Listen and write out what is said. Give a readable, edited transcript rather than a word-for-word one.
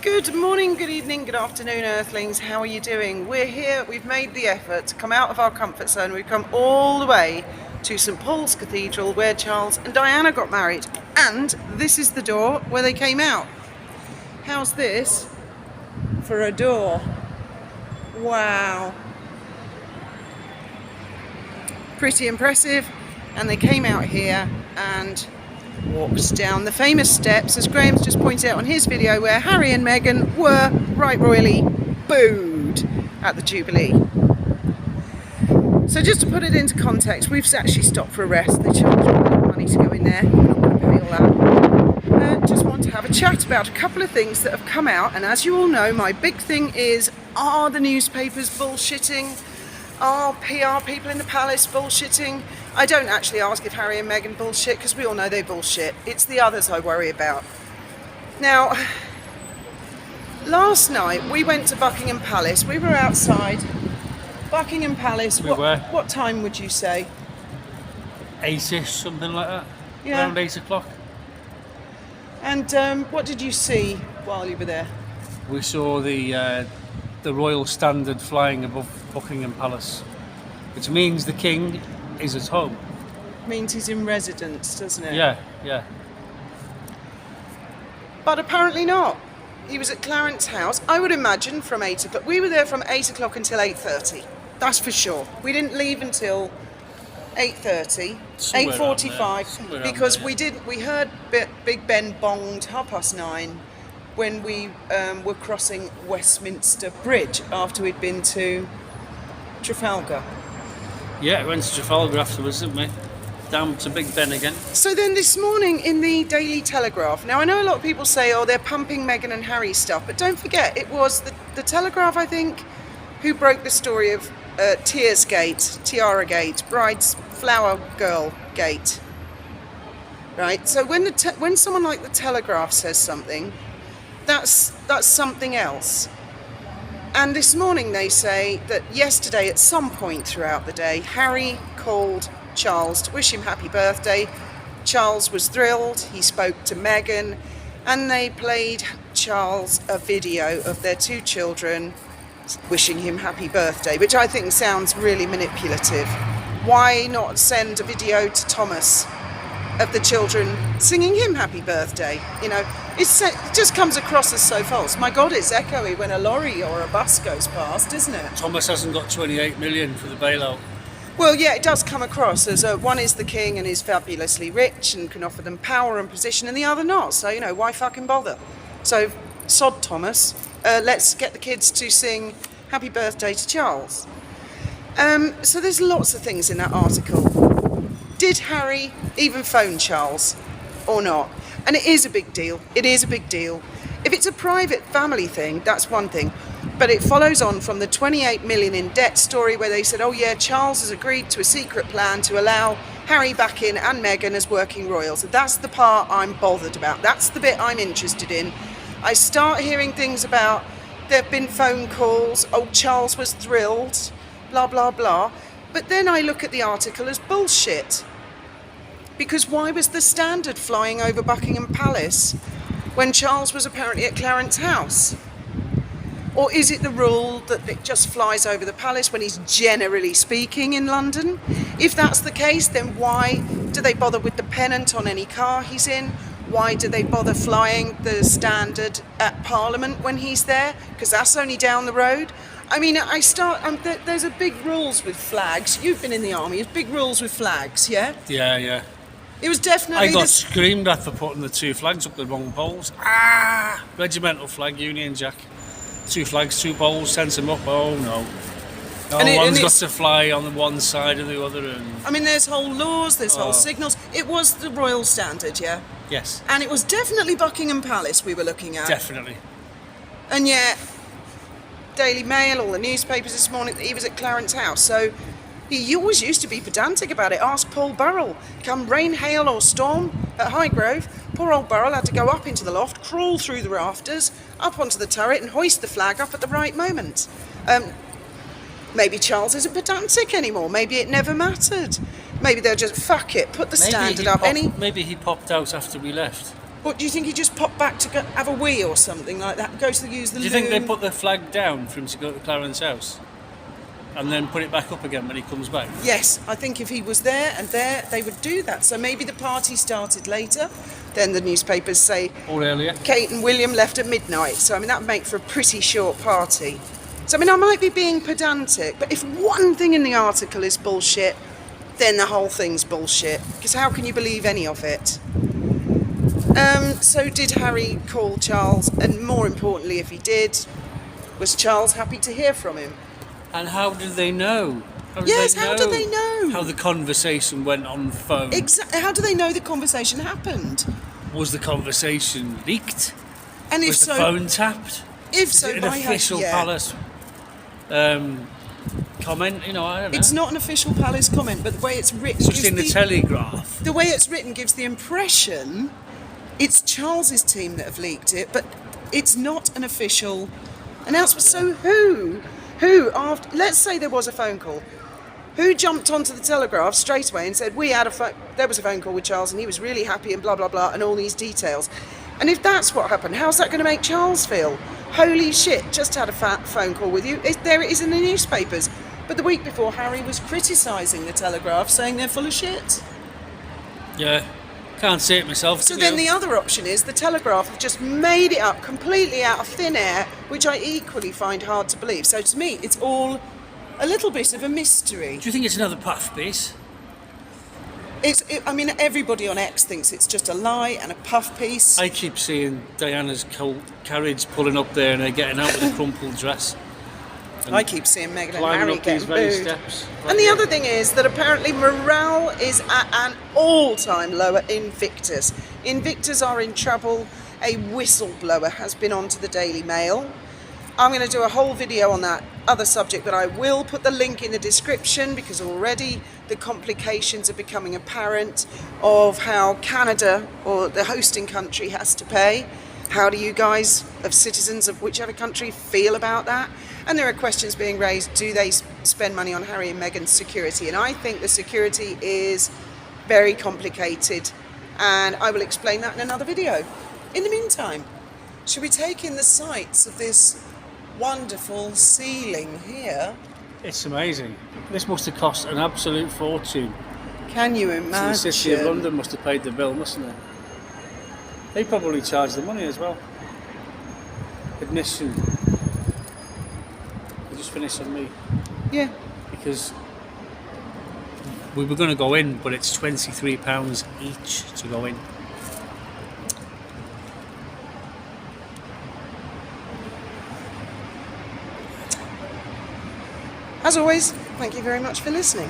Good morning, good evening, good afternoon, Earthlings. How are you doing? We're here, we've made the effort to come out of our comfort zone. We've come all the way to St Paul's Cathedral where Charles and Diana got married. And this is the door where they came out. How's this for a door? Wow. Pretty impressive. And they came out here and walked down the famous steps, as Graham's just pointed out on his video, where Harry and Meghan were right royally booed at the Jubilee. So just to put it into context, we've actually stopped for a rest. They charge a lot of money to go in there. We're not going to pay all that. Just want to have a chat about a couple of things that have come out. And as you all know, my big thing is, are the newspapers bullshitting? Are PR people in the palace bullshitting? I don't actually ask if Harry and Meghan bullshit, because we all know they bullshit. It's the others I worry about. Now, last night we went to Buckingham Palace. We were outside Buckingham Palace. What time would you say? 8ish, something like that. Yeah. Around 8 o'clock. And what did you see while you were there? We saw the royal standard flying above Buckingham Palace, which means the king is at home. Means he's in residence, doesn't it? Yeah. But apparently not. He was at Clarence House, I would imagine, from 8 o'clock. We were there from 8 o'clock until 8:30. That's for sure. We didn't leave until 8:30, 8:45, because we heard Big Ben bonged 9:30 when we were crossing Westminster Bridge after we'd been to Trafalgar. Yeah, we went to Trafalgar afterwards, didn't we? Down to Big Ben again. So then this morning in the Daily Telegraph, now I know a lot of people say, oh, they're pumping Meghan and Harry stuff, but don't forget, it was the Telegraph, I think, who broke the story of Tearsgate, Tiara-gate, Bride's Flower Girl Gate. Right? So when someone like the Telegraph says something, that's something else. And this morning they say that yesterday at some point throughout the day, Harry called Charles to wish him happy birthday. Charles was thrilled, he spoke to Meghan, and they played Charles a video of their two children wishing him happy birthday, which I think sounds really manipulative. Why not send a video to Thomas of the children singing him happy birthday? You know, it just comes across as so false. My God, it's echoey when a lorry or a bus goes past, isn't it? Thomas hasn't got 28 million for the bailout. Well, yeah, it does come across as one is the king and is fabulously rich and can offer them power and position, and the other not. So, you know, why fucking bother? So, sod Thomas. Let's get the kids to sing happy birthday to Charles. So there's lots of things in that article. Did Harry even phone Charles or not? And it is a big deal. It is a big deal. If it's a private family thing, that's one thing. But it follows on from the 28 million in debt story where they said, oh yeah, Charles has agreed to a secret plan to allow Harry back in and Meghan as working royals. And that's the part I'm bothered about. That's the bit I'm interested in. I start hearing things about there have been phone calls, oh, Charles was thrilled, blah, blah, blah. But then I look at the article as bullshit. Because why was the Standard flying over Buckingham Palace when Charles was apparently at Clarence House? Or is it the rule that it just flies over the palace when he's generally speaking in London? If that's the case, then why do they bother with the pennant on any car he's in? Why do they bother flying the Standard at Parliament when he's there? Because that's only down the road. I mean, there's a big rules with flags. You've been in the army. There's big rules with flags, yeah? Yeah. It was definitely... I got screamed at for putting the two flags up the wrong poles. Regimental flag, Union Jack. Two flags, two poles, sent them up. Oh no. One's got to fly on the one side or the other. And I mean, there's whole laws, there's whole signals. It was the Royal Standard, yeah? Yes. And it was definitely Buckingham Palace we were looking at. Definitely. And yet, Daily Mail, all the newspapers this morning, he was at Clarence House. So he always used to be pedantic about it. Ask Paul Burrell. Come rain, hail or storm at Highgrove, poor old Burrell had to go up into the loft, crawl through the rafters, up onto the turret and hoist the flag up at the right moment. Maybe Charles isn't pedantic anymore. Maybe it never mattered. Maybe they'll just, fuck it, put the Standard up. Maybe he popped out after we left. What do you think he just popped back to go have a wee or something like that? Go to use the Do you think they put the flag down for him to go to Clarence House? And then put it back up again when he comes back? Yes, I think if he was there and there, they would do that. So maybe the party started later. Then the newspapers say Or earlier? Kate and William left at midnight. So, I mean, that would make for a pretty short party. So, I mean, I might be being pedantic, but if one thing in the article is bullshit, then the whole thing's bullshit. Because how can you believe any of it? So did Harry call Charles? And more importantly, if he did, was Charles happy to hear from him? And how did they know? How did they know? How the conversation went on the phone? Exactly. How do they know the conversation happened? Was the conversation leaked? And if Was so, the phone tapped? if Is so, it an by official palace comment? You know, I don't know. It's not an official palace comment, but the way it's written, It's just in the Telegraph. the way it's written gives the impression it's Charles's team that have leaked it, but it's not an official announcement. So who after? Let's say there was a phone call. Who jumped onto the Telegraph straight away and said there was a phone call with Charles and he was really happy and blah blah blah and all these details. And if that's what happened, how's that going to make Charles feel? Holy shit! Just had a phone call with you. There it is in the newspapers. But the week before, Harry was criticising the Telegraph, saying they're full of shit. Yeah, can't see it myself. So then the other option is the Telegraph have just made it up completely out of thin air, which I equally find hard to believe. So to me, it's all a little bit of a mystery. Do you think it's another puff piece? I mean, everybody on X thinks it's just a lie and a puff piece. I keep seeing Diana's carriage pulling up there and her getting out with a crumpled dress. I keep seeing Meghan and Climbing Harry up these getting very booed. steps. And the other thing is that apparently morale is at an all-time low at Invictus. Invictus are in trouble. A whistleblower has been onto the Daily Mail. I'm going to do a whole video on that other subject, but I will put the link in the description because already the complications are becoming apparent of how Canada, or the hosting country, has to pay. How do you guys, of citizens of whichever country, feel about that? And there are questions being raised, do they spend money on Harry and Meghan's security? And I think the security is very complicated, and I will explain that in another video. In the meantime, should we take in the sights of this wonderful ceiling here? It's amazing. This must have cost an absolute fortune. Can you So imagine? the City of London must have paid the bill, mustn't they? They probably charge the money as well. Admission. They just finished on me. Yeah. Because we were going to go in, but it's £23 each to go in. As always, thank you very much for listening.